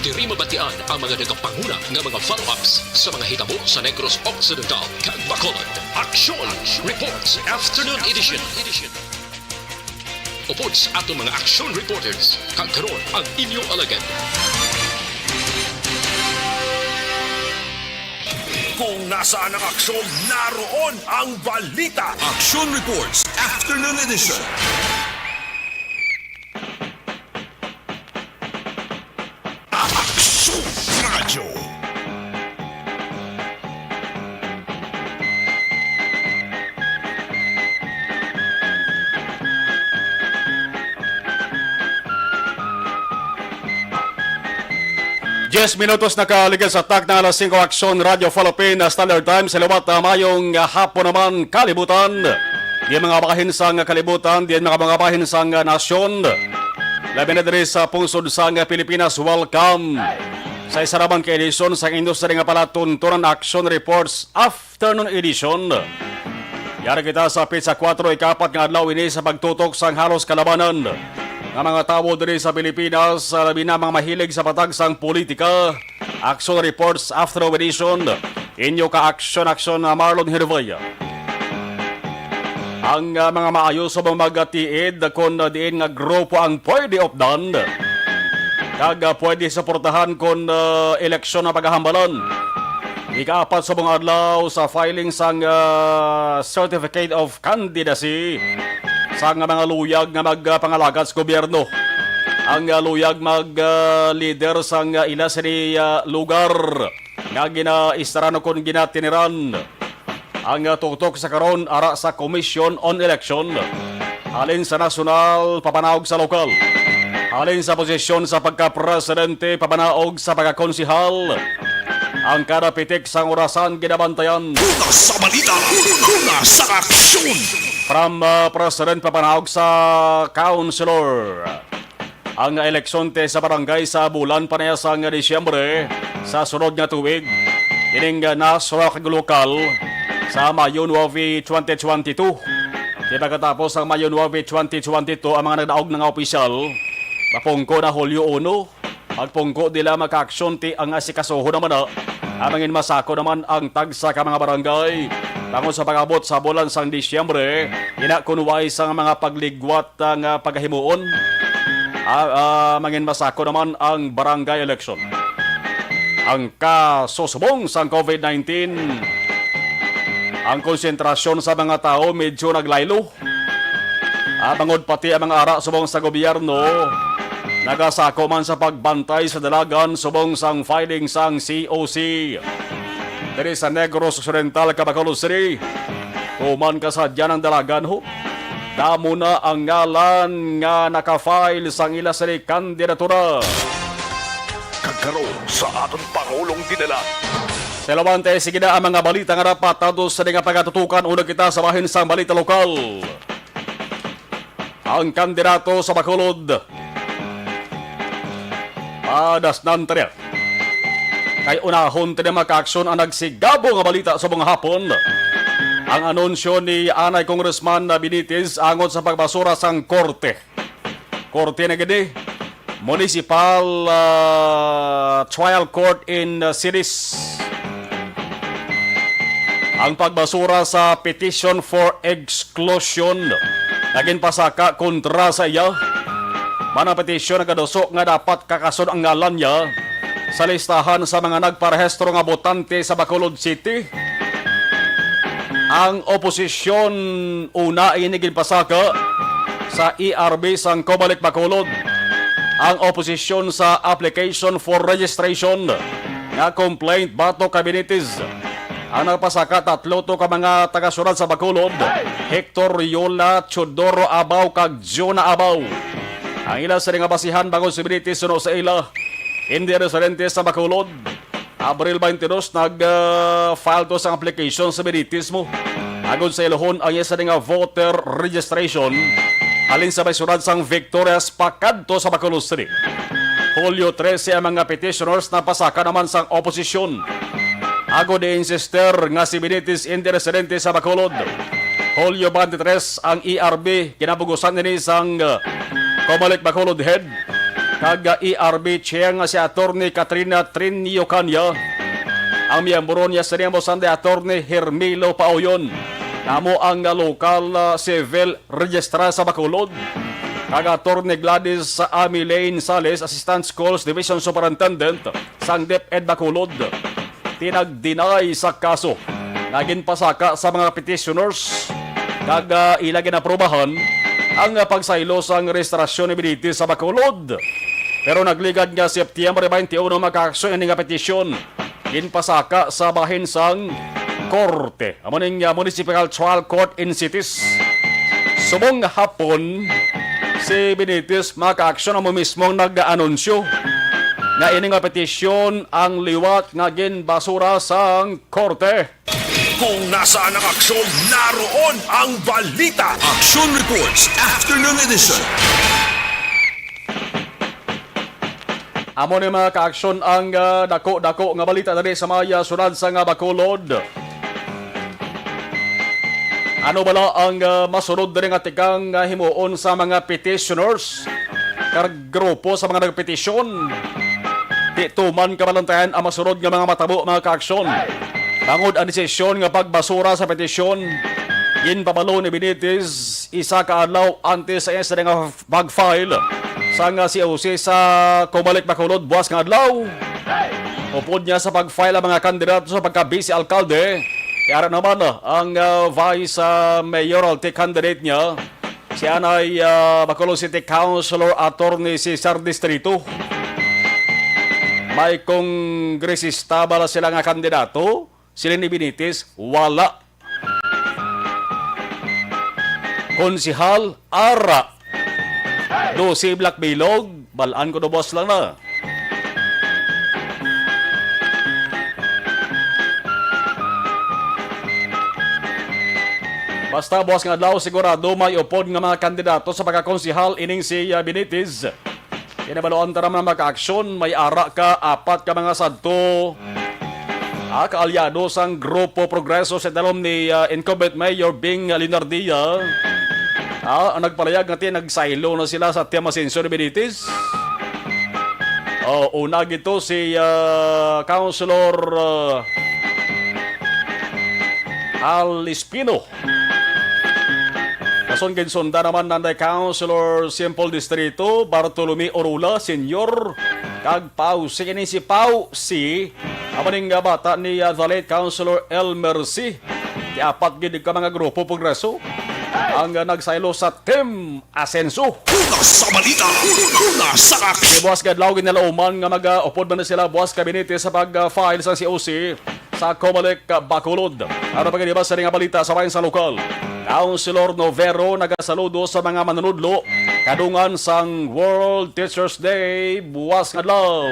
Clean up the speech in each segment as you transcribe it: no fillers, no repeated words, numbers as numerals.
Diri mabatian ang mga nagapanguna nga mga follow-ups sa mga hitabo sa Negros Occidental kag Bacolod. Action Reports Afternoon Edition. Upod sa ato mga action reporters, kag karon ang inyong alagad. Kung nasaan ang aksyon, naroon ang balita. Action Reports Afternoon Edition. Aksyon Radyo. Minutos nakaligas sa tak na alas 5 Aksyon Radio Philippine Standard Time sa liwat na mayong hapon naman kalibutan. Di mga bahinsang kalibutan, di mga bahinsang nasyon. Labi na diri sa pungsod sang Pilipinas, welcome sa isa naman ka edisyon sa industry nga palatuntunan Action Reports Afternoon Edition. Yara kita sa pizza 4 ikapat nga adlaw ini sa pagtutok sang halos kalabanan ng mga tao diri sa Pilipinas, labi na mga mahilig sa patagsang politika. Action Reports Afternoon Edition, inyo ka action Marlon Hervaya. Ang mga maayos sa mga magatiid kung diin nga grupo ang pwede opdan kag pwede suportahan kung eleksyon na paghahambalan. Ikaapat sa mga adlaw sa filing sang Certificate of Candidacy sa mga luyag nga magpangalagat sa gobyerno. Ang luyag mag-leader sang ilas ni lugar nga ginaistarano kung ginatiniran. Ang tuktok sa karon ara sa Commission on Election. Halin sa nasyonal, papanaog sa lokal. Halin sa posisyon sa pagka-presidente, papanaog sa pagka-konsihal. Ang kada pitik sang orasan ginabantayan. Una sa balita, una sa aksyon. From President papanaog sa Councilor. Ang eleksyon te sa barangay sa bulan panayasang Disyembre sa sunod nga tuig. Ining national kag lokal sa Mayo 9, 2022. Di pagkatapos ang Mayo 9, 2022, ang mga nagdaog ng opisyal, mapungko na Hulyo 1, magpungko nila maka-aksyon ti ang asikasoho naman na, amangin masako naman ang tagsa ka mga barangay. Bangon sa pag-abot sa bulan sang Disyembre, inakunway sa mga pagligwat ng paghahimuon, mangin masako naman ang barangay election. Ang kasusubong sang COVID-19, ang konsentrasyon sa mga tao medyo naglaylo. Bangod pati ang mga ara subong sa gobyerno, nagasako man sa pagbantay sa dalagan subong sang filing sang COC. Dari sa Negros Occidental, Bacolod City, kuman kasadya ng dalagan ho. Damo na ang ngalan nga nakafile sang ila sa kandidatura. Kagkaroon sa aton Pangulong dinala. Sa Lawante, sige na ang mga balita nga dapat tados sa nga pagkatutukan. Una kita sa bahin sang balita lokal. Ang kandidato sa Bacolod, Padasnan Teriak. Kay unahon tayo maka-aksyon ang nagsigabo nga balita sa mga hapon. Ang anunsyo ni Anay Congressman Benitez angon sa pagbasura sang korte. Korte na gani, Municipal Trial Court in Cities. Ang pagbasura sa petition for exclusion naging pasaka kontra sa iya. Mana petisyon na kadusok nga dapat kakasod ang ngalan niya sa listahan sa mga nagparehistro nga botante sa Bacolod City. Ang oposisyon una ay naging pasaka sa ERB sang Comelec Bacolod. Ang oposisyon sa application for registration nga complaint bato kay Benitez. Ang nagpasaka tatlo to ka mga tagasunod sa Bacolod, Hector Yola, Chodoro Abaw kag Jonah Abaw. Ang ila sa nga basihan bago si Benitez suno sa ila hindi residente sa Bacolod. Abril 22 nag-file to sa application sa Benitez mo. Agon sa ilohon ang isa nga voter registration alin sa baysurad sang Victoria's Pacadto sa Bacolod City. Hulyo 13 ang mga petitioners na pasaka naman sang oposisyon. Ago de insister nga si Benitez hindi residente sa Bacolod. Hulyo 23 ang ERB kinabugusan ni sang Comelec Bacolod Head kag ERB chair nga si Attorney Katrina Trinio Canya. Ang miyembro niya sa niyang Sunday Attorney Hermilo Pauyon. Namo ang local civil registrar sa Bacolod. Kag Attorney Gladys Amilane Sales, Assistant Schools Division Superintendent sang DepEd Bacolod. Tinag-deny sa kaso. Naging pasaka sa mga petitioners kag ilagin aprobahan ang pagsaylo sang registrasyon ni Benitez sa Bacolod. Pero nagligad nga September 21 maka-aksyon nga petisyon. Ginpasaka sa bahin sang Korte. Amoning Municipal Trial Court in Cities. Subong hapon, si Benitez maka-aksyon ang mismong nag-anunsyo nga ining petisyon ang liwat nga ginbasura sang Korte. Kung nasaan ang aksyon, naroon ang balita. Action Reports Afternoon Edition. Amo ni mga ka-aksyon ang dako-dako nga balita dali sa maya sunod sa nga Bacolod. Ano bala ang masunod diri nga tikang himuon sa mga petitioners? Kag grupo sa mga nagpetisyon. Di tuman kabalantayan ang masunod nga mga matabo mga ka-aksyon. Bangod ang desisyon nga pagbasura sa petisyon, ginpabalo ni Benitez isa ka adlaw antes sa isa nga pag-file sa nga COC sa Comelec Bacolod buwas nga adlaw. Upod niya sa pag-file ang mga kandidato sa pagka-vice alkalde. Kaya naman ang vice mayoralty candidate niya, siya ay Bacolod City Councilor Attorney Cesar Distrito. May kongresista bala sila nga kandidato. Sila ni Benitez, wala. Konsihal, ara. 12 Black Bilog, balaan ko na boss lang na. Basta boss nga adlaw sigurado may upod nga mga kandidato sa pagkakonsihal ining si Benitez. Kinabaloan tara mga maka-aksyon, may ara ka, 4 ka mga sadto. Kaalyado sang Grupo Progreso sa dalom ni incumbent Mayor Bing Linardia. Ang nagpalayag natin, nagsaylo na sila sa tema sensor ni Benitez. Una gito si Councilor Al Espino. Kason ginsunda naman nanday Councilor Simple Distrito Bartolome Orula Senior. Kag Pau si Pau si amaning bata ni the late Councilor El Mercy. Tiapat gid ka mga grupo Progreso ang nagsaylo sa Team Asenso. Una sa balita, una sa aksyon. Si Buwas Gadlaw ginalauman nga mag-upod man na sila Buwas Benitez sa pag-file sa COC sa Comelec Bacolod. Ano pa ganibas sa nga balita sa bayan sa lokal? Councilor Novero nagasaludo sa mga manunudlo kadungan sang World Teachers Day Buwas Gadlaw.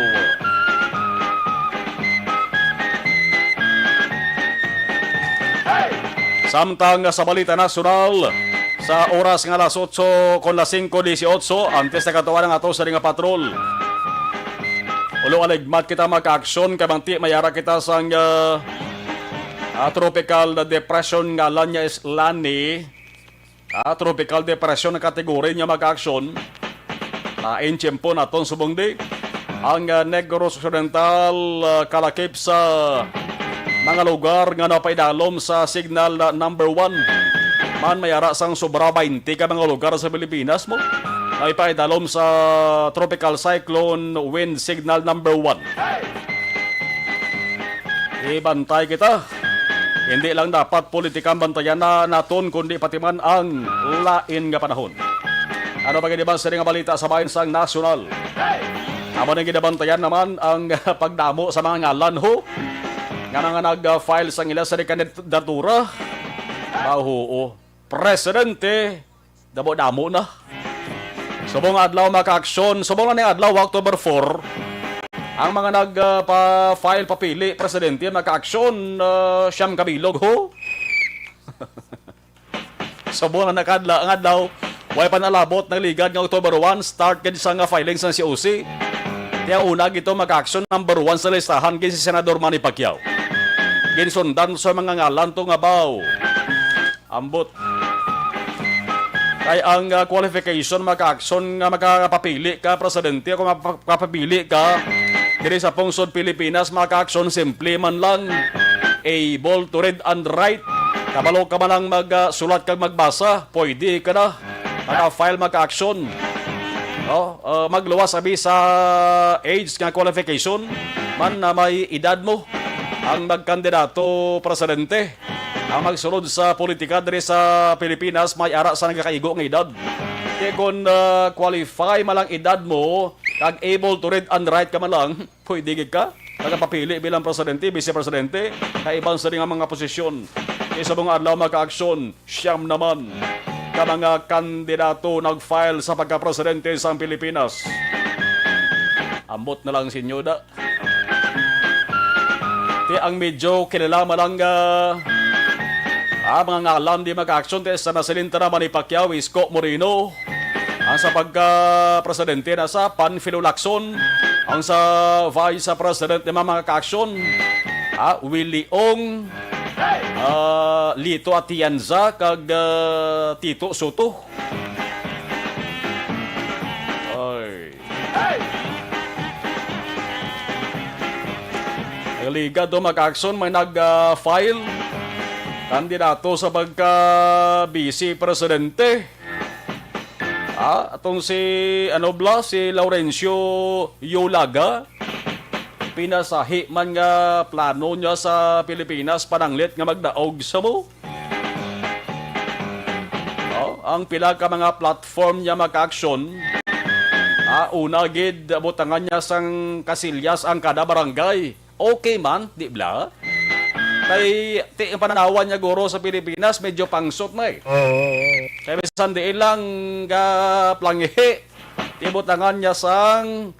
Samtang sa balita nasyonal, sa oras nga alas 8 kon las 5:18, antes na katuwa ng ato sa ringa patrol. Ulo aligmat kita maka-aksyon, kabanti mayara kita sang tropical depression nga lanya is Lani. Tropical depression na kategori niya maka-aksyon. Lain tiyempo naton subong di. Ang Negros Occidental kalakip sa mga lugar nga napaidalom sa signal number 1. Man mayara sang sobra 20 ka mga lugar sa Pilipinas mo. Napaidalom sa tropical cyclone wind signal number 1. Ibantay kita. Hindi lang dapat politikang bantayan na naton kundi pati man ang lain nga panahon. Ano ba ba sa nga balita sa bayan sang nasyonal? Amo nang ginabantayan naman ang pagdamo sa mga ngalan ho. Nga mga nag-file sa ila sa kandidatura. Bahuo. Presidente. Damo-damo na. Subong adlaw maka-aksyon. Subong na ni adlaw October 4. Ang mga nag-file papili presidente maka-aksyon siyam kabilog ho. Subong na nakadla ang adlaw. Way panalabot ng ligad ng October 1. Start ka sa nga filing sa COC. Kaya una gito maka-aksyon number 1 sa listahan kay si Senador Manny Pacquiao. Ginsundan sa mga ngalan to nga baw. Ambot. Kay ang qualification maka-action nga makapapili ka presidente kung makapapili ka diri sa pungsod Pilipinas maka-action simple man lang able to read and write. Kabalo ka man lang magsulat kag magbasa, pwede ka na maka-file maka-action. Magluwas abi sa age nga qualification man na may edad mo ang magkandidato presidente. Ang magsunod sa politika diri sa Pilipinas may ara sa nagakaigo nga edad. Kaya kung qualify malang edad mo, kag able to read and write ka man lang, pwede ka nagapapili bilang presidente, vice-presidente, kaibang sa nga mga posisyon. Isa mga adlaw maka-aksyon, siyam naman ka mga kandidato nag-file sa pagka-presidente sa Pilipinas. Ambot na lang sinyo da. Kaya ang medyo kilala malang mga ngalan di maka-aksyon sa nasilin naman ni Pacquiao, Isko Moreno. Ang sa pagka-presidente na sa Panfilo Lacson. Ang sa vice-president na mga ka-aksyon, Willie Ong, Lito Atienza, kag Tito Soto. Ang liga do maka-aksyon may nag-file kandidato sa pagka-vice-presidente. Atong si si Laurencio Yolaga, pinasahi man nga plano niya sa Pilipinas pananglit nga magdaog sa mo. Ang pila ka mga platform niya maka-aksyon, una gid butangan niya sang Kasilyas ang kada barangay. Okay man, di bla? Kay ang pananawan niya guro sa Pilipinas medyo pangsot na eh. Kaya bisan di lang planghe, tibutangan niya sang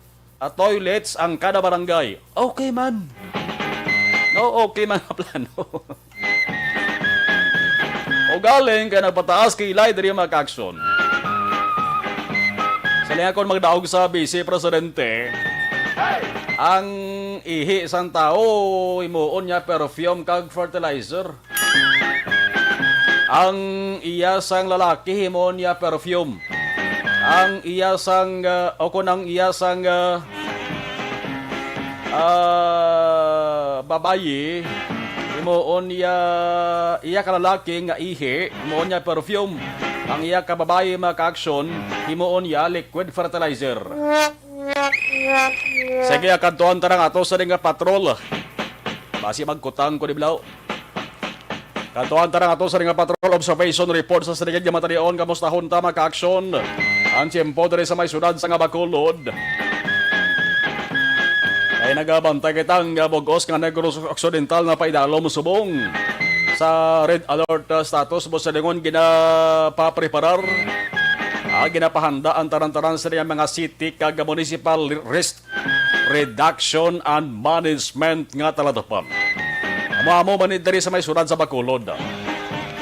toilets ang kada barangay. Okay man. No, okay man ang plano. O galing ka nagpataas kilay diri maka-aksyon. Sa liya kon magdaog sa vice-presidente, ang ihi sang tao imuon niya perfume kag fertilizer. Ang iya sang lalaki himuon niya perfume. Ang iya sang ang iya sang babayi himuon niya iya ka lalaki nga ihi himuon niya perfume. Ang iya ka babayi maka-aksyon himuon niya liquid fertilizer. Sige, kantuan tarang ato sa nga patrol. Basi magkutang ko di blaw. Kantuan tarang ato sa nga patrol observation report sa sinigid nga matarion kamustahon ta maka-aksyon. Ang tiyempo diri sa may syudad sa nga Bacolod. Ay nagabantay kitang bugos nga Negros Occidental na paidalom subong sa red alert status mo sa lingon ginapapreparar. Ginapahanda ang taran-taran sa mga city kag municipal risk reduction and management nga taladapan. Amo manid diri sa may syudad sa Bacolod.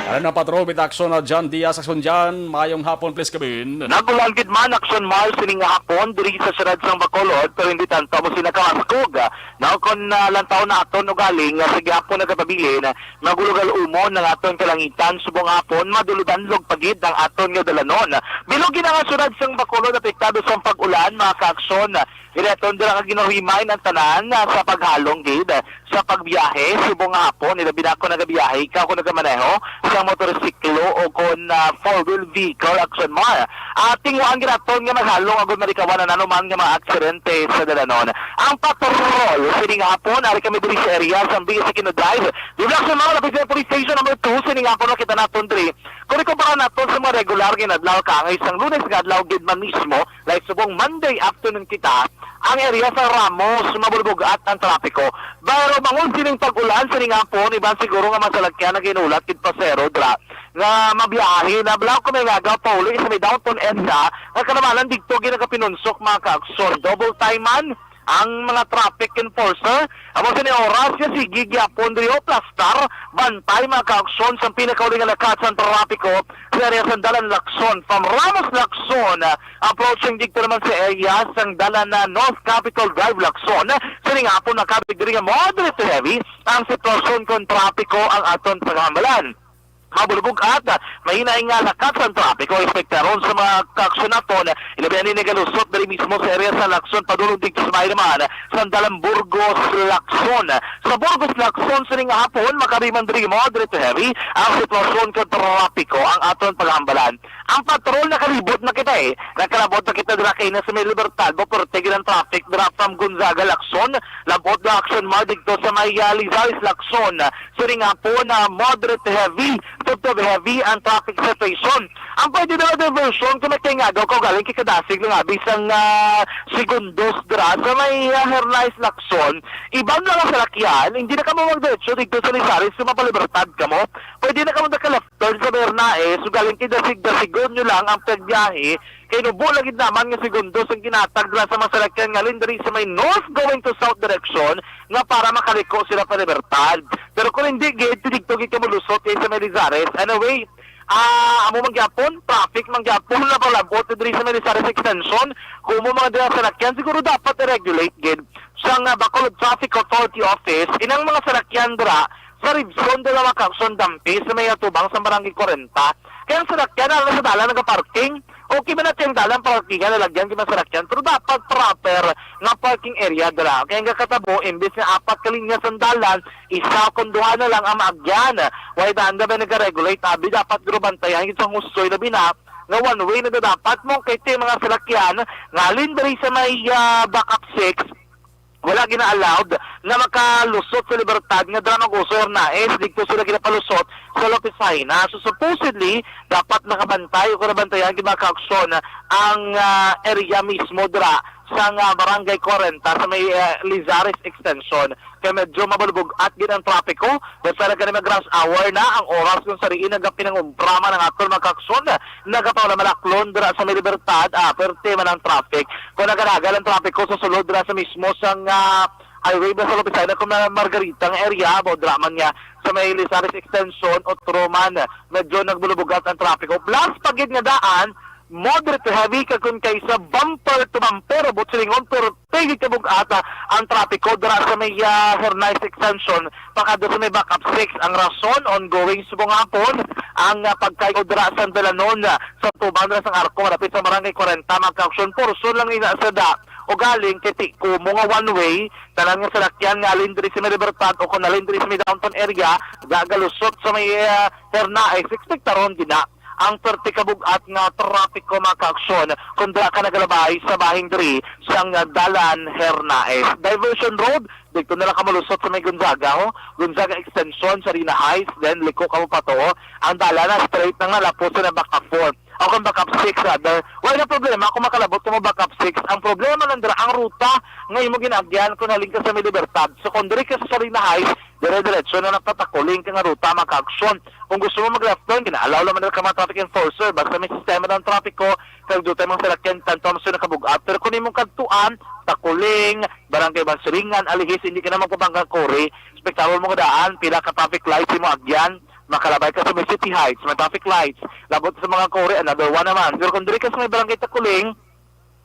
Ano na patrol with action na John Diaz action dyan. Mayong hapon please kabin. Nagulangkid man action mall sining hapon diri sa syudad sa Bacolod pero hindi tanto mo sila kamaskog. Now kon lantaw na aton o galing sa gihapon nagkapabilin nagulugal umon ng aton kalangitan subong hapon maduludanlog pagid ang aton nga dalanon. Bilog gina nga syudad sa Bacolod apektado sa pag-ulan mga ka-aksyon. Ireton dira nga ginuhimay ng tanan sa paghalong gid sa pagbiyahe subong hapon ila binako nagabiyahe ka kung nagamaneho sa motorsiklo o kon four-wheel vehicle action mar. Ating ang ginaton nga maghalong agud marikawan na nanuman nga mga aksidente sa dalanon. Ang patrol sining hapon ari kami diri sa area sa Ambing Sikino Drive. Di action mar lapit sa police station number 2 sining hapon nakita naton diri. Kung ikumpara naton sa mga regular ginadlaw ka ang isang Lunes nga adlaw gid man mismo like subong Monday afternoon kita ang area sa Ramos mabulbugat ang trapiko. Pero mangun sining pag-ulan sining hapon iban siguro nga masalagyan na ginulat kid pasero dra nga mabiyahe na blaw ko may gagaw Paulo sa may downtown EDSA nga kanamalan dito ginagapinunsok mga ka-aksyon double time man ang mga traffic enforcer. Amo sa ni oras siya si Gigi Apondrio Plastar bantay mga ka-aksyon sa pinakauling nga lakat sa trapiko sa area sa Dalan Lacson from Ramos Lacson approaching dito naman sa area sa Dalan na North Capitol Drive Lacson sining hapon nakabig diri nga moderate to heavy ang sitwasyon kon trapiko ang aton paghambalan. mabulbog at mahina nga lakas ang trapiko. Espektaron sa mga kaaksyon naton, ilabi ni nagalusot dari mismo sa area sa Lacson, padulong dito sa bahay naman sa Dalang Burgos, Lacson. Sa Burgos, Lacson, sa ring hapon, makabimandri moderate to heavy ang sitwasyon ka trapiko ang aton paghambalan. Ang patrol nakalibot na kita nakalabot na kita dira kay na sa may Libertad, Portegil ang traffic dira from Gonzaga, Lacson, labot na action mo dito sa may Lizares, Lacson. Sa ring hapon, moderate to heavy, to heavy ang traffic situation. Ang pwede na diversion kung magkingagaw ko galing kikadasig ng abis ang segundos dira sa may Hernais, Lacson. Ibang lang ang salakyan, hindi na ka mo magdiretso dito sa Lizares, sa mapalibertad ka mo. Pwede na ka mo naka-left turn sa Hernais, so galing kidasig-dasigon nyo lang ang pagbiyahe. Kaya nubulagid naman nga segundos ang ginatag dira sa mga salakyan nga lindari sa may north going to south direction nga para makaliko sila pa libertad. Pero kung hindi, dito gikamulusot kayo sa may Lizares. Anyway, amo mangyapon, traffic mangyapon na palabot diri sa Lizares extension. Kung mo mga dira salakyan, siguro dapat i-regulate gid sa Bacolod Traffic Authority Office inang mga salakyan dira sa Ribson de la Macacson Dampi sa may atubang sa Barangay 40. Kaya ang salakyan na sa dalan nag-parking. Okay man natin yung dalang parkingan, nalagyan kita sa salakyan, pero dapat proper na parking area dira. Kaya nga katabo, imbis na 4 kalinya sa dalan, isa kunduhan na lang ang maagyan. Why daan ba nag-regulate, abi dapat grubantayan yung hustoy na binap, nga one way na dapat mong kay mga salakyan, ngalin diri sa may backup 6, wala gina-allowed na makalusot sa libertad nga dra mag-uso Hernais, dito sila ginapalusot sa Lopez Haina. So supposedly, dapat nakabantay o karabantayan gina-kauksyon ang area mismo dra sa Barangay 40 sa may Lizares extension. Kaya medyo mabulbog at ginang trapiko. Basta na kanina mag-rush hour na ang oras kung sariin nagpinangumprama ng atol magkaksyon. Nagapawala malaklon dira sa may libertad, pero tema ng traffic. Kung naganagal ang trapiko sa sulod dira sa mismo sang highway ba sa Lopez Haina kung na Margarita ang area, o draman niya sa may Lizares extension o Truman, medyo nagbulubugat ang trapiko. Plus, pagid nga daan, moderate to heavy kung kaysa bumper to bumper abot silingon pero pwede ka bugata ang trapiko dira sa may Hernais extension pakado sa may backup 6 ang rason ongoing subong hapon ang pagkayo dira sa Dalanon sa tubang dira sa Arco malapit sa Barangay 40 magka-action portion lang ina sa da o galing kiti ko mga one way talang nga salakyan nga alindri sa may Libertad o kung alindri sa may downtown area gagalusot sa may Hernais expectaron gina ang pertikabugat nga trapiko makaaksyon kung dira ka nagalabay sa bahing diri sang dalan Hernais. Diversion road, dito nila kamalusot sa may Gonzaga, Gonzaga extension sa Rina Heights, then liko ka mo pa to, ang dalan na straight na nga lapos na backup 4. O kung backup 6 rather, wala na problema kung makalabot mo backup 6. Ang problema lang dira, ang ruta ngayon mo ginagyan kung naling ka sa may Libertad. So kung diri ka sa Rina Heights, dire-diretso na nagtatakuling ka nga ruta makaaksyon. Kung gusto mo mag-left turn, ginaalaw naman ka mga traffic enforcer, basta may sistema ng trapiko, kaya doon tayo mga salakyan, tanto mo sila nakabugat. Pero kung mong kantuan, takuling, barangay Bansuringan, alihis, hindi ka na magpabanggang kore, spektakular mo daan, pila ka traffic lights mo agyan, makalabay ka sa may City Heights, may traffic lights, labot sa mga kore, another one naman. Pero kung diri ka sa may barangay Takuling,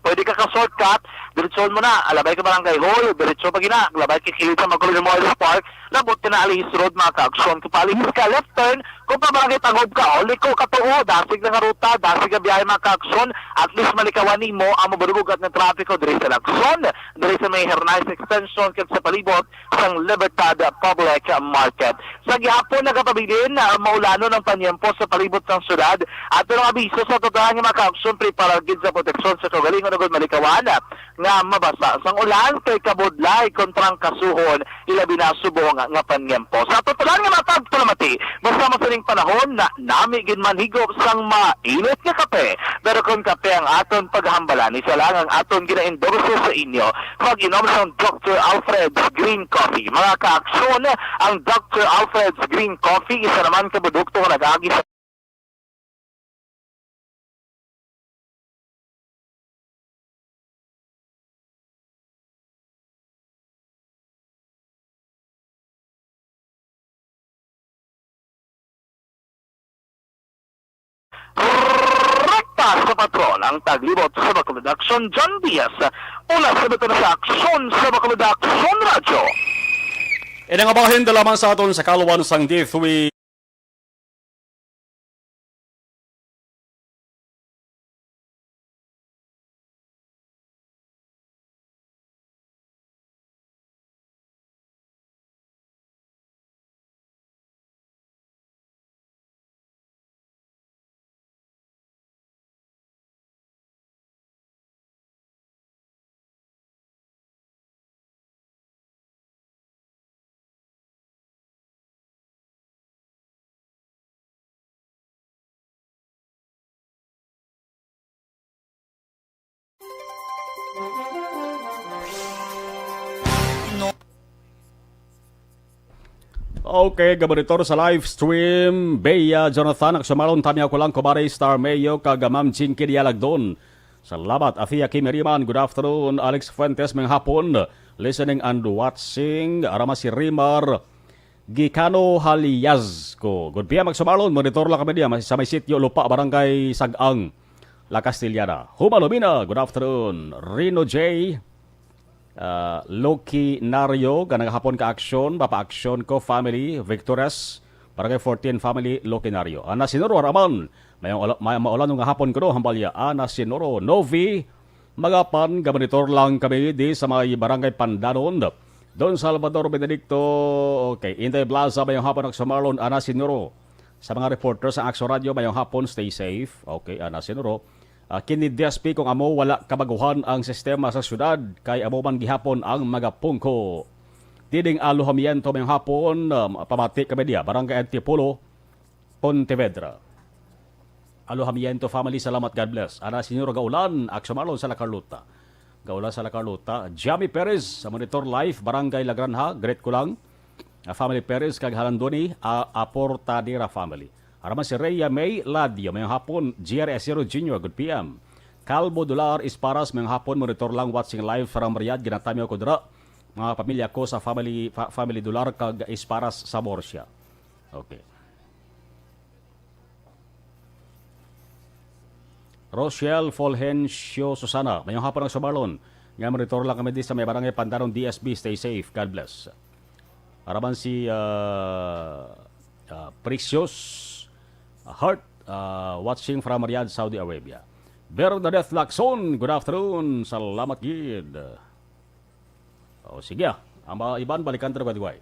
pwede ka ka-shortcut, diretsoon mo na, alabay ka barangay Hall, diretso pa gina, alabay ka kilid sa Magulong Memorial Park, labot ka na Alihis Road, mga ka-aksyon, kung palihis ka, left turn, kung pa barangay Tagod ka, o liko ka to, dasig na nga ruta, dasig na biyahe mga ka-aksyon, at least malikawanin mo ang mabarugugat ng trapiko, diri sa Lacson, diri sa may Hernais extension, kaya sa palibot, sang Libertad Public Market. Sa gihapon, nagapabilin na maulano ng panyempo sa palibot ng syudad, at ng abiso sa totohan ng mga ka-aksyon, preparagid sa proteksyon sa kagalingon nagod malikawan nga mabasa sang ulan kay kabudlay kontrang kasuhon ilabi na subong nga panyempo. Sa totolan nga matag palamati, basta masaling panahon na nami gid man higop sang mainit nga kape. Pero kung kape ang aton paghambalan, isa lang ang aton gina-endorse sa inyo. Pag-inom sang Dr. Alfred's Green Coffee. Mga ka-aksyon, ang Dr. Alfred's Green Coffee isa naman ka produkto nga nag-agi sa rekta sa patron ang taglibot sa Bacolod Action John Diaz. Una sa beto na sa aksyon sa Bacolod Action Radio. Inangabahin dalaman sa aton sa kaluwan sang D3 Okay, gabaritor sa live stream. Bea Jonathan, aksumalon tamya ko lang kumare Star Mayo, kagamam Chinky Dialagdon. Salamat, Afia Kimiriman. Good afternoon, Alex Fuentes, mga hapon. Listening and watching. Arama si Rimar Gikano Haliyaz ko. Good PM, magsumalon. Monitor lang kami diya sa may sityo Lupa, Barangay Sagang, La Castillana. Humalumina, good afternoon. Rino J. Loki Nario, ganang hapon ka aksyon, papa aksyon ko family, Victores, Barangay 14 family, Loki Nario. Ana Sinoro Araman, may maulan nga hapon ko no, hambalya. Ana Sinoro, Novi, magapan, gabanitor lang kami di sa mga barangay Pandanon. Don Salvador Benedicto, okay, Inday Plaza, mayong hapon sa Marlon, Ana Sinoro. Sa mga reporters sa Aksyo Radio, mayong hapon, stay safe. Okay, Ana Sinoro. Kini DSP kung amo wala kabaguhan ang sistema sa syudad kay amo man gihapon ang magapungko. Diding alohamiento mayong hapon, pamati kami diya, Barangay Antipolo, Pontevedra. Alohamiento family, salamat, God bless. Ana Senyor Gaulan, Aksumalon sa La Carlota. Gaulan sa La Carlota. Jamie Perez sa Monitor Life, Barangay La Granja, great ko lang. Family Perez, kag Halandoni, Aportadera family. Araman si Rhea May Ladio, mayong hapon, GRS 0 Junior, good PM. Calvo Dolar Isparas, mayong hapon, monitor lang, watching live from Riyadh, ginatamyo ko dira. Mga pamilya ko sa family Dolar, kag Isparas sa Borsia. Okay. Rochelle Fulgencio Susana, mayong hapon ang Sumarlon. Nga monitor lang kami di sa may barangay Pandaron DSB, stay safe, God bless. Araman si Precious Heart, watching from Riyadh, Saudi Arabia. Bernadette Lacson, good afternoon. Salamat, gid. Sige, ang mga iban, balikan tayo kagaway.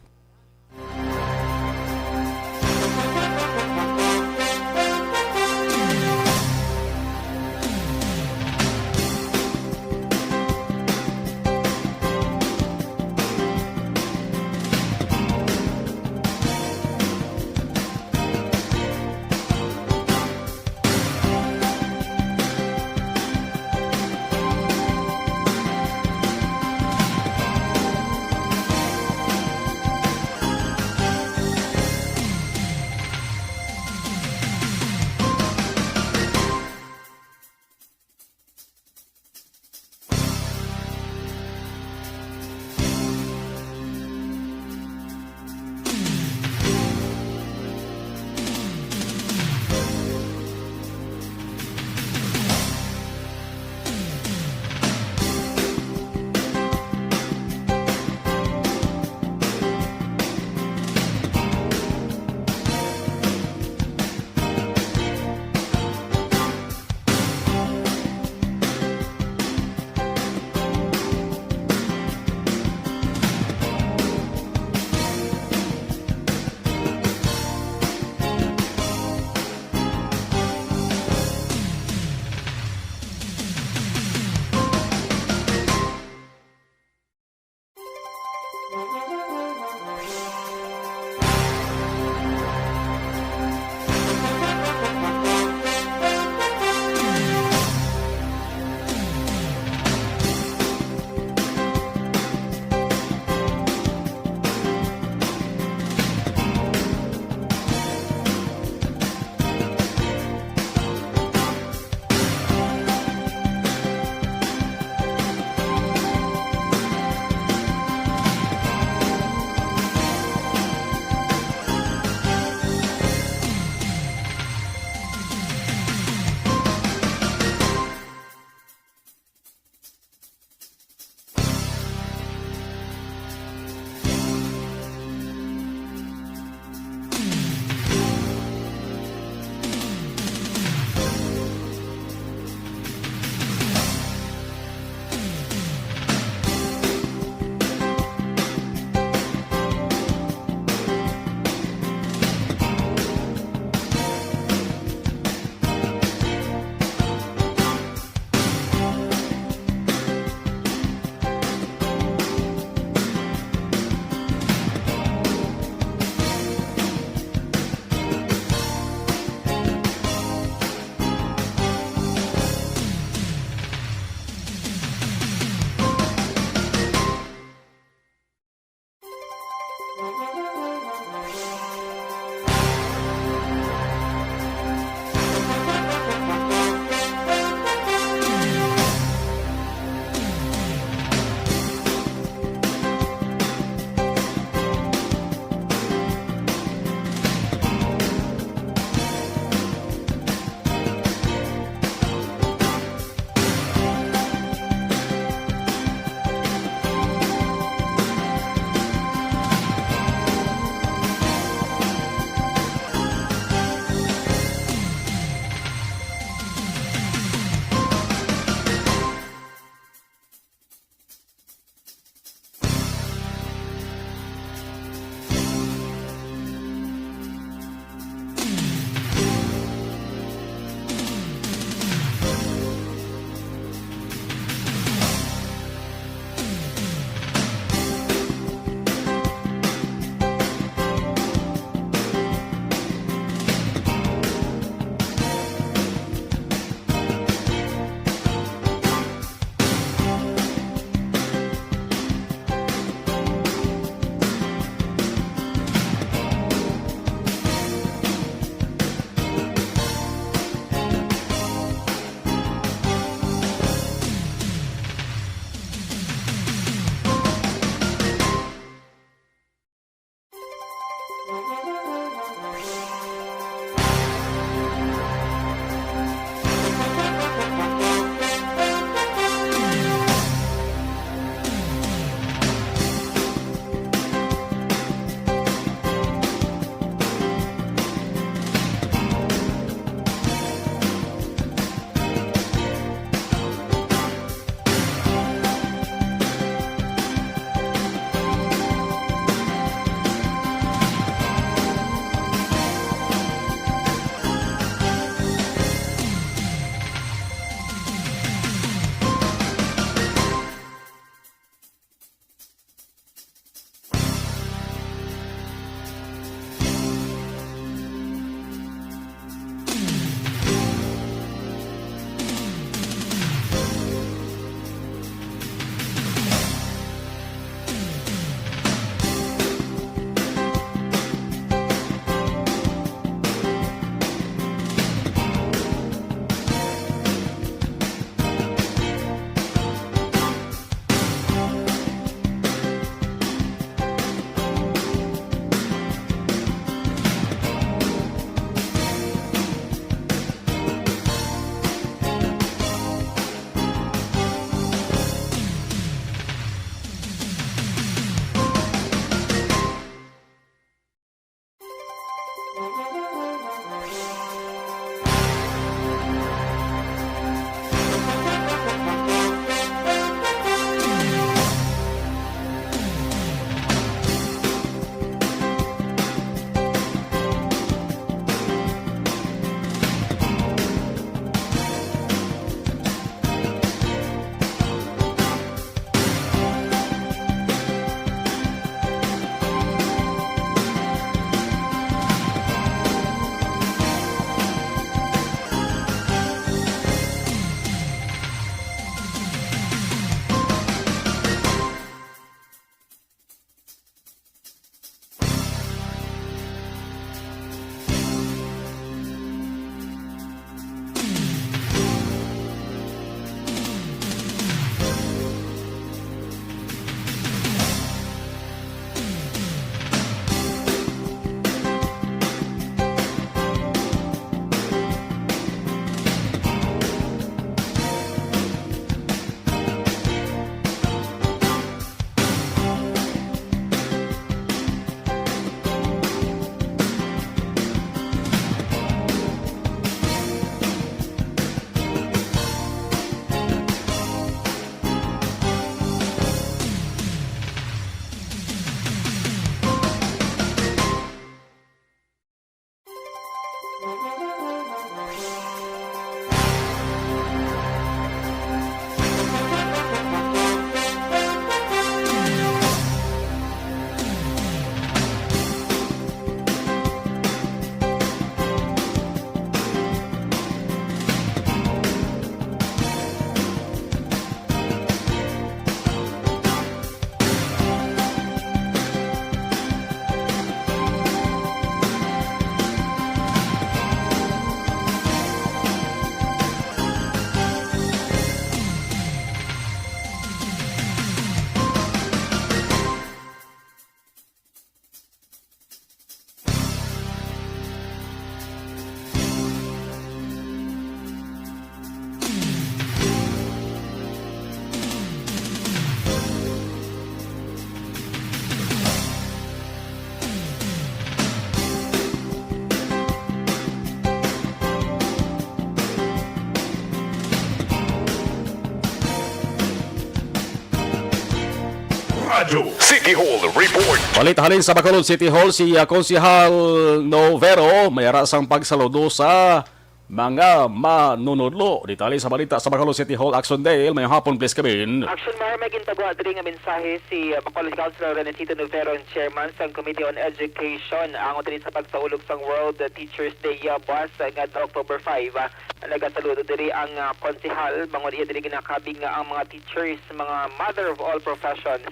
Radyo City Hall Report. Palit halin sa Bacolod City Hall si Konsihal Novero may arasang pagsaludo sa mga manunudlo. Detalye sa balita sa Bacolod City Hall, Action Dale. May hapon, please kabin. Action Mayor, may gintagwa diri nga mensahe si Bacolod Councilor Renesito Novero and Chairman sa Committee on Education ang din sa pagsaulog sa World Teachers Day bus nga October 5. Nagasaludo diri ang konsihal bangon iya diri ginakabing nga ang mga teachers, mga mother of all professions,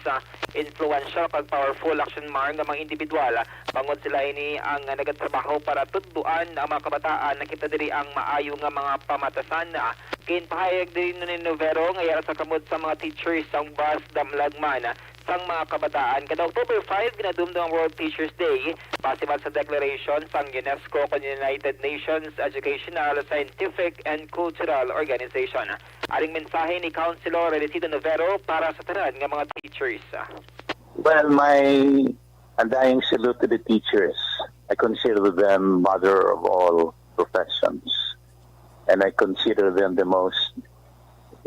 influential kag powerful Action Mayor nga mga individual. Bangon sila ini ang nagatrabaho para tudduan ang mga kabataan. Nakita diri ang maayo nga mga pamatasan na kinpahayag din ni Novero nga yara sa kamod sa mga teachers ang bus damlagman sang mga kabataan. Kada October 5 ginadumdum ang World Teachers Day pasiman sa declaration sang UNESCO kon United Nations Educational, Scientific and Cultural Organization. Aring mensahe ni Councilor Renesito Novero para sa tanan nga mga teachers. Well, my undying salute to the teachers. I consider them mother of all professions. And I consider them the most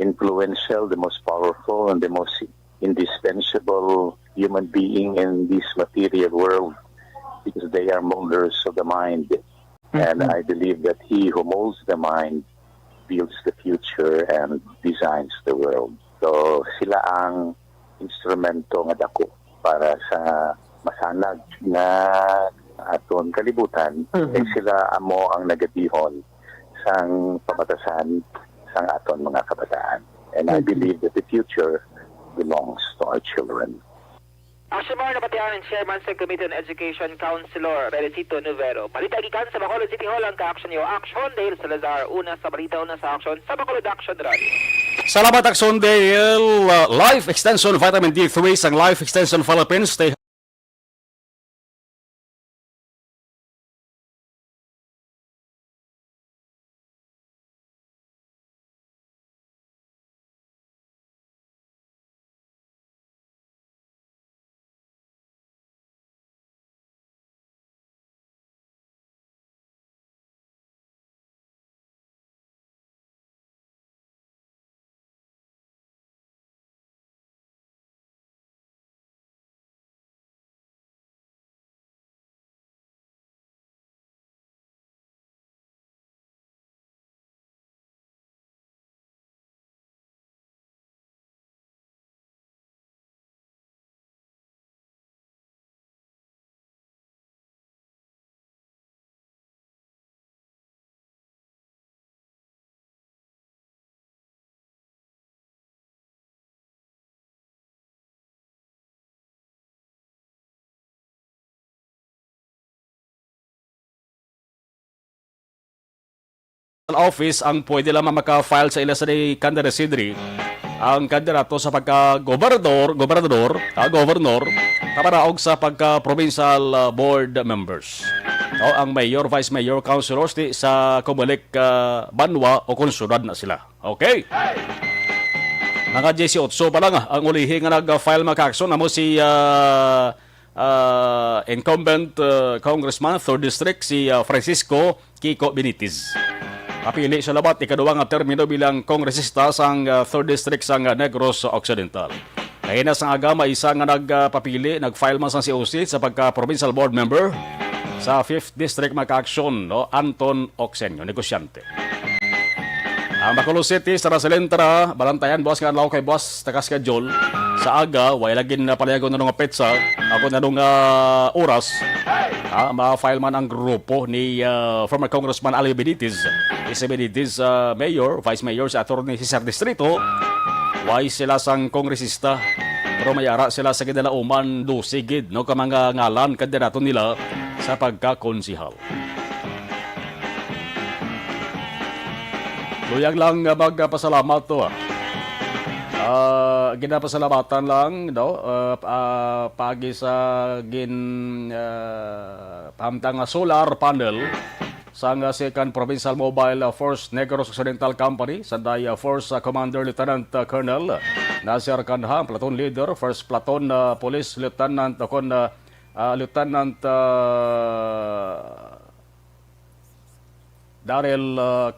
influential, the most powerful, and the most indispensable human being in this material world because they are molders of the mind. And I believe that he who molds the mind builds the future and designs the world. So sila ang instrumento nga dako para sa masanag na aton kalibutan. Eh sila amo ang nagadihon sang pamatasan sang aton mga kabataan. And I believe that the future belongs to our children. Action Mayor, napatihan ng Chairman sa Committee on Education, Councilor Renesito Novero. Balita gikan sa Bacolod City Hall ang ka-action niyo. Action Dale Salazar, una sa balita, una sa action sa Bacolod Action Radio. Salamat, Action Dale. Life Extension Vitamin D3 sang Life Extension Philippines. Stay office ang pwede lamang maka-file sa ila sa candidacy ang kandidato sa pagka-gobernador, governor, kaparaog sa pagka-provincial board members. O ang mayor, vice mayor, councilors sa Comelec, Banwa o konsulad na sila. Okay? Mga 18 pa lang ang ulihi nga nag-file maka-action amo si incumbent congressman 3rd District si Francisco Kiko Benitez. Kapili siya labat ikaduwa nga termino bilang kongresista sang 3rd District sang Negros Occidental. Kaya na sang agama isa nga nagpapili, nag-file man sang COC sa pagka-provincial board member sa 5th District maka-action, no? Anton Oxenio, negosyante. Ang Bacolod City, sa Rasalentra, balantayan, buwas nga lao kay buwas, takas-schedule. Sa aga, way lagin na palayagon na nung petsa, ako na nung oras, ma-file man ang grupo ni former Congressman Ali Benitez. Si Benitez, mayor, vice mayor sa Atty. Cesar Distrito, way sila sang kongresista, pero mayara sila sa kinalauman dusigid, no, ka mga ngalan, kandidato nila sa pagkakonsihal. Luyag lang magpasalamat to. Ginapasalamatan lang, no? Pagi sa pahamtang solar panel sa 2nd Provincial Mobile Force Negros Occidental Company sa Force Commander Lieutenant Colonel Nasir Kanha, platoon leader, 1st Platoon Police Lieutenant Lieutenant Daryl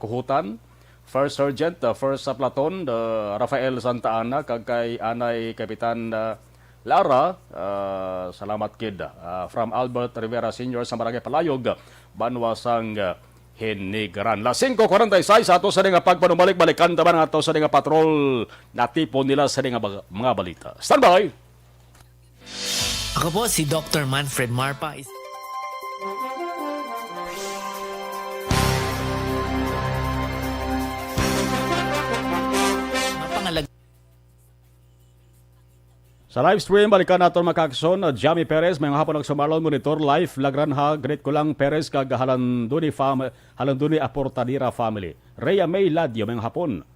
Kuhutan, 1st Sergeant, 1st Platoon Rafael Santa Ana, kag kay Anay Kapitan Lara, salamat kid. From Albert Rivera Sr. sa Barangay Palayog, Banwasang Hinigran. La 5:46 sa ato sa nga pagpanumalik-balikan taban nga ato sa nga patrol na tipo nila sa nga mga balita. Standby! Ako po si Dr. Manfred Marpa. Mapangalag Sa live stream, balikan natin makakson, Jamie Perez, may hapon nagsumarlon monitor live, lagran ha, great ko lang Perez, kag halanduni Aportadira family. Rhea May Ladio, may hapon.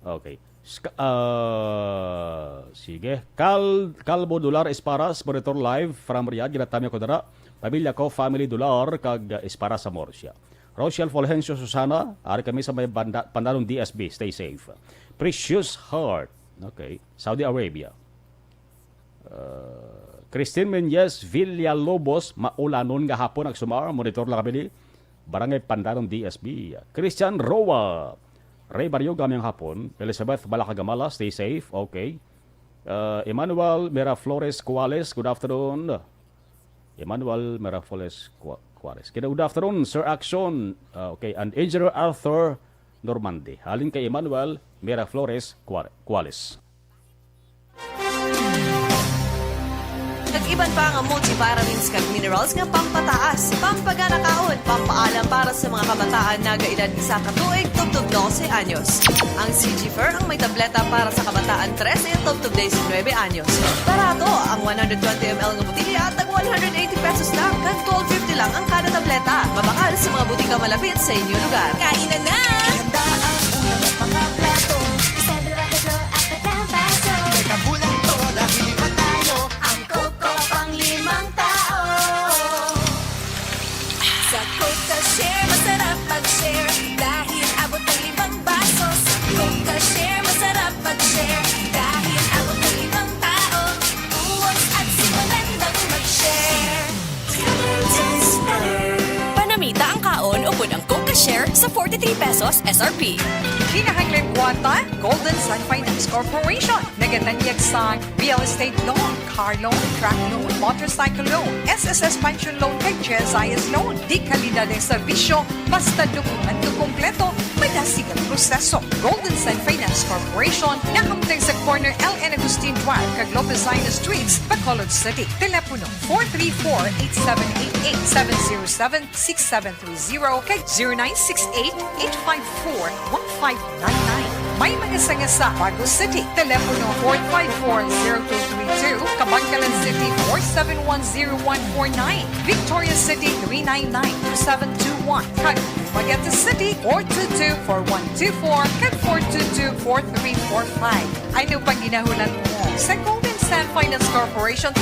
Okay. Sige. Calvo Dular Esparas, monitor live from Riyadh, ginatami ko dara. Pamilya ko, family Dular, kag Esparas sa Morsia. Rochelle Fulgencio Susana, ari kami sa may Pandanong DSB, stay safe. Precious Heart, okay, Saudi Arabia. Christine Menyes Villalobos, maulanon nga hapon nagsumar, monitor lang kami Barangay Pandanong DSB. Christian Roa, Ray Barrio gaming hapon. Elizabeth Balakagamala, stay safe, okay. Emmanuel Miraflores Cuales, good afternoon. Emmanuel Miraflores Cuales, good afternoon, Sir Action, okay. And Engineer Arthur Normandi, halin kay Emmanuel Miraflores Cuales. Nag-iban pa ang multivitamins kag minerals nga pampataas, pampagana kaon, pampaalam para sa mga kabataan na gaedad isa ka tuig tubtub 12 anyos. Ang CG Fer ang may tableta para sa kabataan 13 tubtub 19 anyos. Barato ang 120 ml nga botilya at 180 pesos lang, kag 12.50 lang ang kada tableta. Mabakal sa mga butika malapit sa inyong lugar. Kainan na! Handa ang ulam at mga plato. Isang ratado at patabaso. May kabulan to dahil lima tayo. Ang Coco pang 5 tao. Sa Coca Share, masarap mag-share. Dahil abot ng 5 baso. Sa Coca Share, masarap mag-share. Dahil abot ng 5 tao. Uwas at simulan ng mag-share. Panamita ang kaon o ang Coca Share sa 43 pesos SRP. Kinahanglan kwanta, Golden Sun Finance Corporation. Nagatanyag sa real estate loan, car loan, truck loan, motorcycle loan, SSS pension loan, kay GSIS loan. Di kalidad ng serbisyo, basta dokumento kompleto, may dasigang proseso. Golden Sun Finance Corporation, nakamtang sa corner LN Agustin Drive, kag Lopezina Streets, Bacolod City. Telepono 434-878-707-6730, kag 0968-854-1599. May mga sanga sa Bago City. Telepono 454-0232. Kabangkalan City 4710149. Victoria City 399-2721. Kag Magenta City 422-4124. Kag 422-4345. Ano pang ginahulan mo sa Golden Sun Finance Corporation?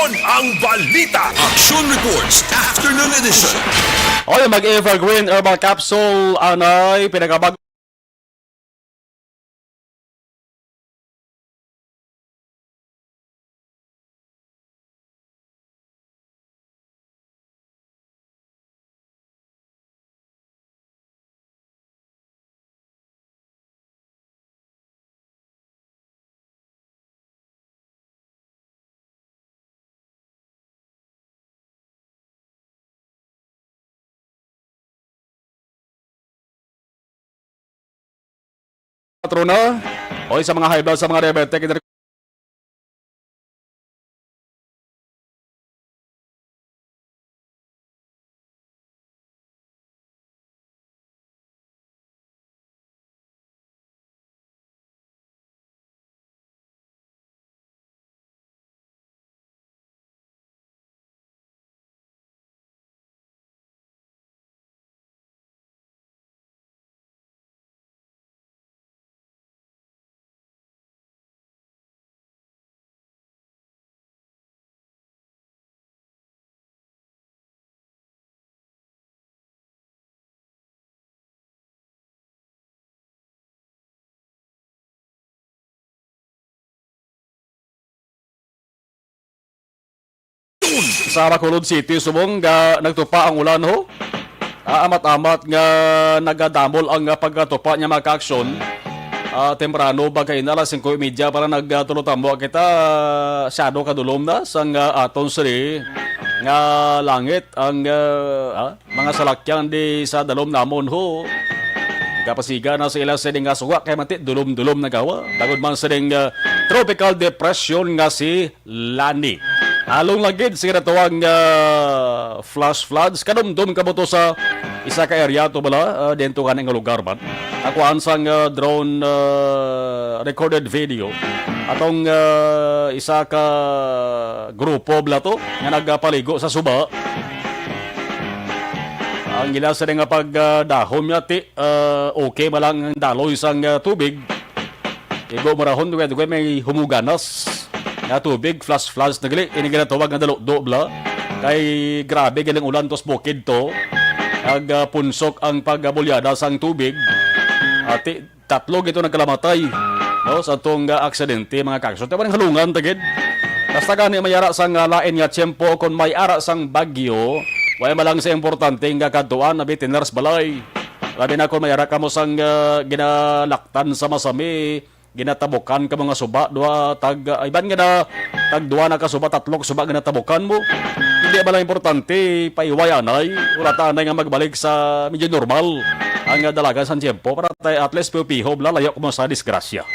naroon ang balita. Action Reports Afternoon Edition. O yung mag-Evergreen Herbal Capsule anay pinagabag patrona o sa mga high blood sa mga diabetic. Sa Bacolod City, subong nga nagtupa ang ulan ho. Amat-amat nga nagadamol ang pagkatupa niya mga aksyon. Temprano bagay na alas 5:30 para nagtulotamo kita shadow kadulom na sang aton siri nga langit ang mga salakyan di sa dalom namon ho. Kapasiga na sa ilang sining nga suwa kay mati dulom-dulom na gawa. Dagod man sining tropical depression nga si Lani. Halong lagid siya natawag flash floods. Kadumdum ka mo to sa isa ka area to bala dento ka nga lugar man. Ako ansang drone recorded video. Atong isa ka grupo bala to nga nagpaligo sa suba. Ang gila sa nga pagdahom niya ti okay malang daloy sang tubig. Ibo marahon duwe may humuganas nga tubig, flash na gali. Ini ginatawag nga dalo-do bla. Kay grabe galing ulan tos bukid to. Punsok ang pagbulyada sang tubig. At tatlo gito nagkalamatay. No, sa itong aksidente mga kakso. Tayo halungan tagid. Basta gani mayara sang lain nga tiyempo kung may ara sang bagyo. Wala malang sa importante nga kaduan na bitiners balay. Labi na kung mayara ka mo sang ginalaktan sa masami. Ginatabukan ka mga suba, iban nga na tag duwa na ka suba, tatlong suba ginatabukan mo. Hindi ba lang importante, paiwayanay, wala tanay nga magbalik sa medyo normal ang dalaga sa tiyempo para tayo at least pipihob, lalayo ko mo sa disgrasya.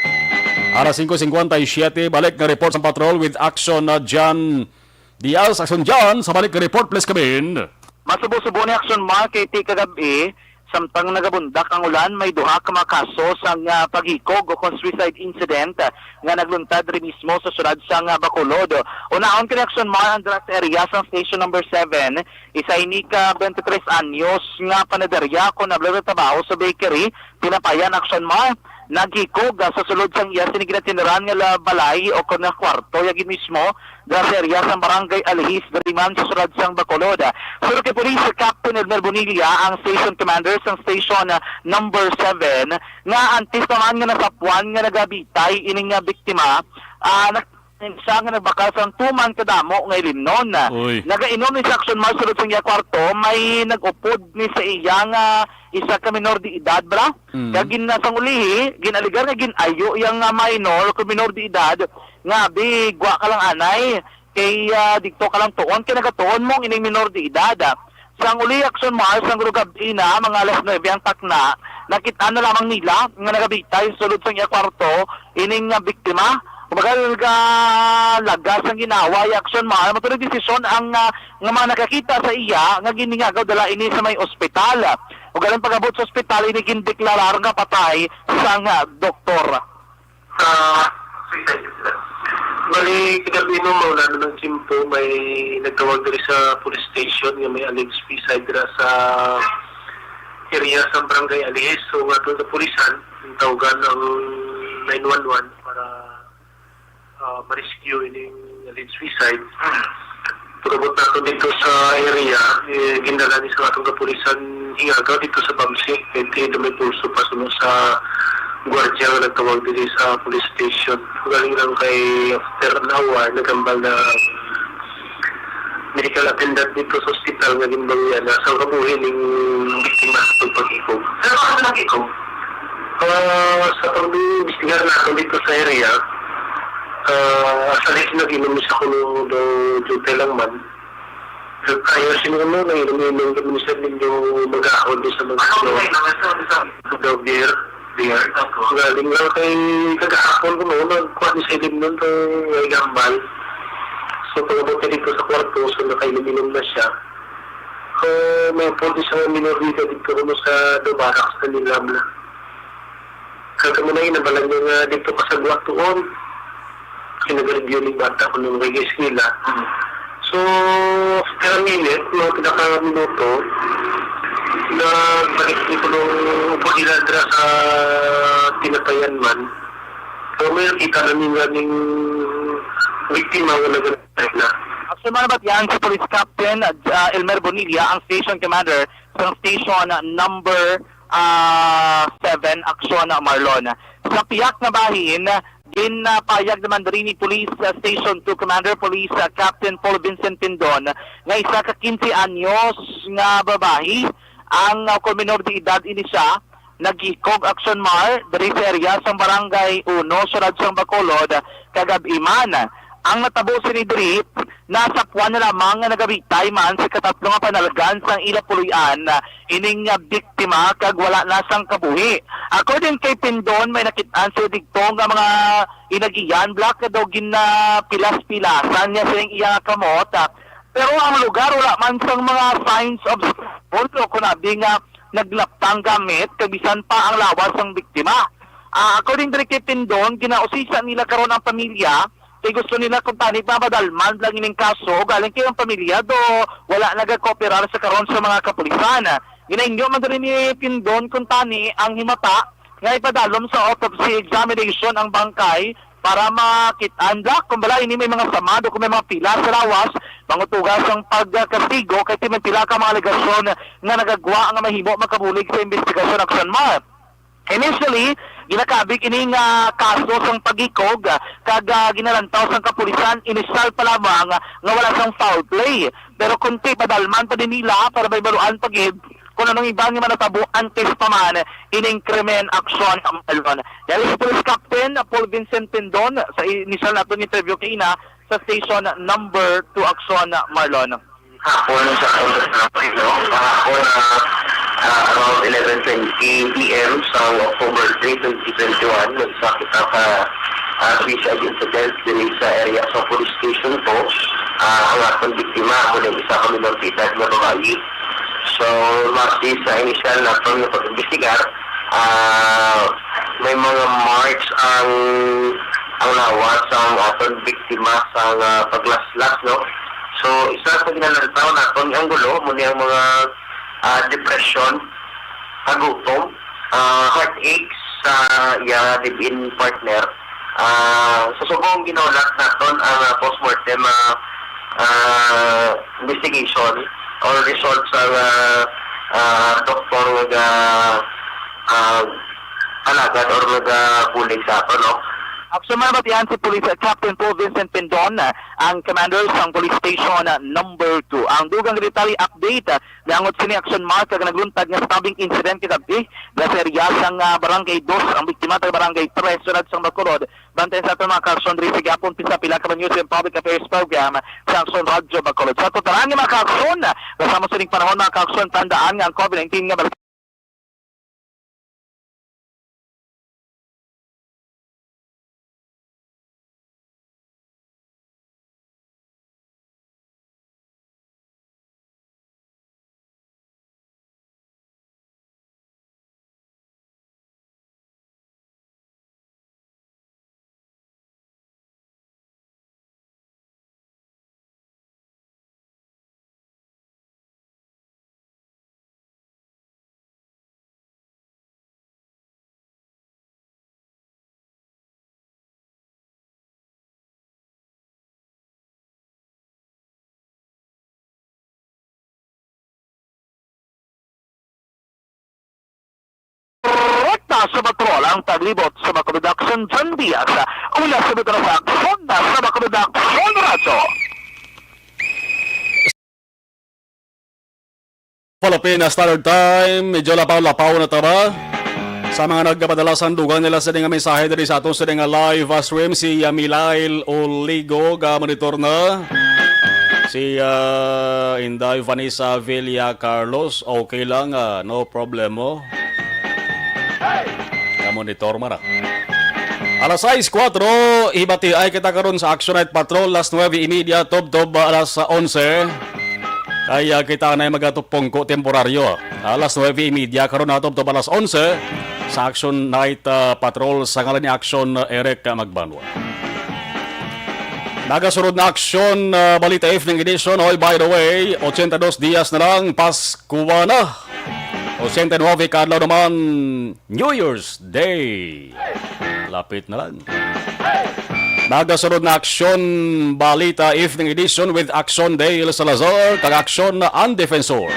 Aras 5:57, balik nga report sa patrol with Action John Diaz. Action John, sa balik nga report, please come in. Masubo-subo ni Action Mark kay kagabi. Samtang nagabundak ang ulan, may duha ka mga kaso sa paghikog o suicide incident nga nagluntad rin mismo sa syudad sa Bacolod. Unaon connection man ang area sa station number 7, isa ini ka 23 anyos nga panaderya ko nagtrabaho sa bakery, pinapayan action man naghikog sa sulod sang iya siniginatinran nga balay o kung kwarto yagin mismo sa area sa barangay Alihis Dariman sa sulod sang Bacolod. Pero kay Police Captain Edmer Bonilla ang station commander sa station number 7 nga antes naman nga nasapuan nga nagabitay ining nga biktima siya nga nagbakal sa tuman kadamo nga ilinon. Nagainom ni sa action march sulod sa iya kwarto, may nag-upod ni sa iya nga isa ka minor di edad bra. Kagin na sang ulihi, ginaligar nga ginayo yang minor ko minor di edad nga bigwa ka lang anay kay dikto ka lang tuon kay nagatuon mong ining minor di edad. Sang uli action march sang gabi na mga alas 9 ang takna, nakita na lamang nila nga nagabitay sulod sa iya kwarto ining nga biktima. Kumbaga lagas ang ginawa yung action man, matulog desisyon ang nga mga nakakita sa iya nga giningagaw dala ini sa may ospital. O galing pag-abot sa ospital, ini gindeklarar nga patay sa nga doktor. Bali, kagabi no, mauna ng simpo, may nagtawag diri sa police station nga may alleged suicide dira sa area sa barangay Alihis. So, nga doon sa pulisan, tawagan ang 911 para ma-rescue ining alleged suicide. Pagabot nato dito sa area, gindala ni sa atong kapulisan Higaga dito sa Bamsi. Ito may pulso pa sa gwardiya nga nagtawag dito sa police station. Galing lang kay after an hour, nagambal na medical attendant dito sa hospital nga gimbang yan. Sa kabuhin ng biktima sa pag-ikog. Pero bakit nag-ikog? Sa pag-investigar natin dito sa area, sa list nag-inom siya kung duty lang man. Kaya sinuno na inom kami sa ninyo mag-ahon sa mga daw beer. Galing lang kay kagahapon ko noon, nagkuha ni sa ilim nun itong gambal. So pagabot na dito sa kwarto, so nakainom na siya. May punti sa minorita dito kung sa Dubaraks na nilamla. Kaya mo na inabalan niya nga dito ka sa Guatuon. Kinag-review ng bata ko nung regis nila. So, after a minute, mga pinaka-minuto, nagbalik dito nung upo nila sa tinatayan man. So, may nakita namin nga ng biktima nga nag-review na. Actually, manabat yan si Police Captain Elmer Bonilla, ang station commander sa station number 7, Aksyon Marlon. Sa piyak na bahin, ginapayag naman rin ni Police Station 2 Commander Police Captain Paul Vincent Pindon nga isa ka 15 anyos nga babae ang minor de edad ini siya nagikog action mar diri sa area sa barangay 1 Surad sang Bacolod kagabi-man. Ang natabo ni diri nasa puwan na lamang nga nagabitay man sa katatlo nga panalgan sang ila puluyan ining biktima kag wala na sang kabuhi. According kay Pindon, may nakit-an sa digto nga mga inagiyan black daw pilas-pilasan niya sa iya kamot. Pero ang lugar wala man sang mga signs of struggle kunabi nga naglaptang gamit kabisan pa ang lawas ng biktima. According kay Pindon, ginausisa nila karon ang pamilya kaya gusto nila kung tani mamadalman lang ining kaso galing kayong pamilya do wala nagakooperar sa karon sa mga kapulisan. Ginaingyo man rin ni Pindon kung tani ang himata nga ipadalom sa autopsy examination ang bangkay para makit-anda kung bala ini may mga samado kung may mga pila sa lawas mangutugas ang pagkastigo kay may pila ka mga alegasyon nga nagagwa ang mahimo makabulig sa investigasyon action mar. Initially, ginakabig ining kaso sang pagikog kag ginalantaw sang kapulisan initial pa lamang nga wala sang foul play. Pero kunti padalman pa din nila para may baluan pagid kung anong ibang nga natabo antes pa man ining krimen aksyon Marlon. Yan si Police Captain Paul Vincent Pindon sa initial nato interview kay ina sa station number 2 aksyon Marlon. Hapon sa hapon around 11:20 p.m. sa October 3, 2021, nagsakit ka suicide incident din sa area sa police station po. Ang atong biktima mula isa kami ng pitad na babae. So, mati sa initial na itong pag-investigar, may mga marks ang lawas ang atong biktima sa paglaslas, no? So, isa sa ginalantaw natin ang gulo, muna ang mga depression, gutom, heartaches sa live-in partner. Sa subong ginaulat natin ang postmortem investigation or results sa doktor alagad or nag-bulig sa ato, no? Action man yan si Police Captain Paul Vincent Pindon, ang commander ng Police Station number 2. Ang dugang military update nangot sini action mark kag nagluntad nga stabbing incident kagabi sa area sang barangay 2 ang biktima sa barangay 3 sunod sang Bacolod. Bantayan sa aton mga ka-action diri sa gapon pisa pila ka news and public affairs program sa Action Radio Bacolod. Sa totalan nga mga ka-action kasama sa ning panahon mga ka-action tandaan nga ang COVID-19 nga sa patrol ang taglibot sa Bacolod Action John Diaz. Ula sa Metro sa aksyon na sa Bacolod Action Radyo. Philippine Standard Time, medyo lapaw-lapaw na tara. Sa mga nagpadala sandugan nila sa nga mensahe diri sa atong sa nga live stream, si Milail Oligo monitor na. Si Inday Vanessa Villa Carlos, okay lang, no problemo. Monitor mara. Alas 6:04, ibati ay kita karon sa Action Night Patrol, last 9:30, tob alas 11. Kaya kita na magatupong ko temporaryo. Alas 9:30 karon na tob alas 11 sa Action Night Patrol sa ngalan ni Action Eric Magbanwa. Nagasunod na Action Balita Evening Edition. Hoy, by the way, 82 días na lang Pasko na. 89 kadlaw naman New Year's Day. Lapit na lang. Nagasunod na Action Balita Evening Edition with Action Dale Salazar kag Action Ang Defensor.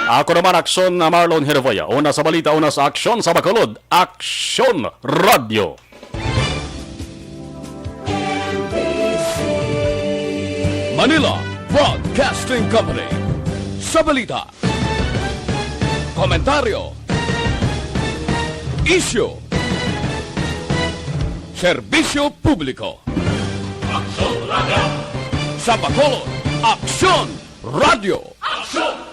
Ako naman Action Marlon Hervoya. Una sa balita, una sa Action sa Bacolod. Action Radio. Manila Broadcasting Company. Sa balita, komentaryo, isyu, serbisyo publiko. Action Radio. Sa Bacolod, Action Radio. Action